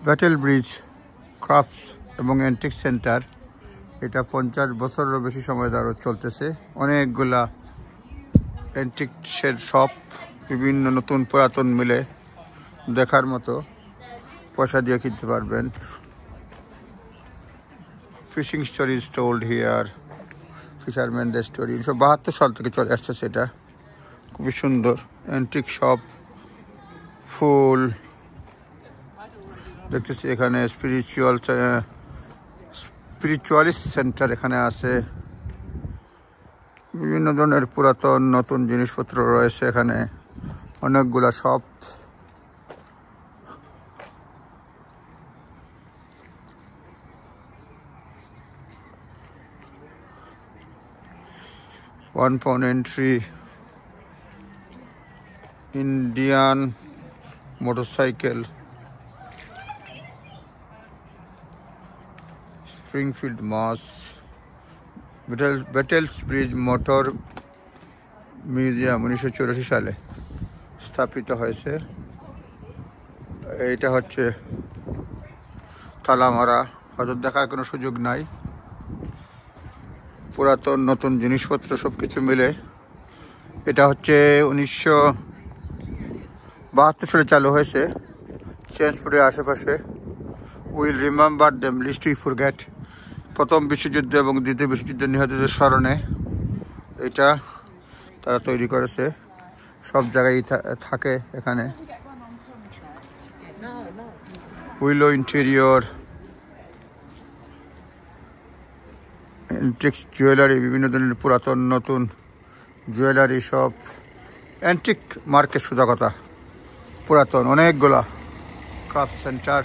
Battle bridge crafts এবং antique centre. এটা 50 বছরেরও বেশি সময় ধরে চলতেছে। অনেকগুলা অ্যান্টিকের শপ, বিভিন্ন নতুন পুরাতন মিলে দেখার মতো, পয়সা দিয়ে কিনতে পারবেন। Fishing story is told here, ফিশারম্যানদের স্টোরি 1972 সাল থেকে চলে আসছে। সেটা খুবই সুন্দর অ্যান্টিক শপ, ফুল দেখতেছি এখানে। স্পিরিচুয়ালিস্ট সেন্টার এখানে আছে। বিভিন্ন ধরনের পুরাতন নতুন জিনিসপত্র রয়েছে এখানে, অনেকগুলা shop. £1 entry, Indian motorcycle, Springfield Mass, Battlesbridge motor museum 1984 সালে স্থাপিত হয়েছে। এইটা হচ্ছে তালামারা, হয়তো দেখার কোনো সুযোগ নাই। পুরাতন নতুন জিনিসপত্র সবকিছু মিলে এটা হচ্ছে 1972 সালে চালু হয়েছে। চেঞ্জপুরের আশেপাশে। Will remember them lest we forget. প্রথম বিশ্বযুদ্ধ এবং দ্বিতীয় বিশ্বযুদ্ধের নিহতদের স্মরণে এটা তারা তৈরি করেছে। সব জায়গায় থাকে এখানে। উইলো ইন্টেরিয়র, অ্যান্টিক জুয়েলারি, বিভিন্ন ধরনের পুরাতন নতুন জুয়েলারি সব। অ্যান্টিক মার্কেট সোজা কথা, পুরাতন অনেকগুলা ক্রাফট সেন্টার।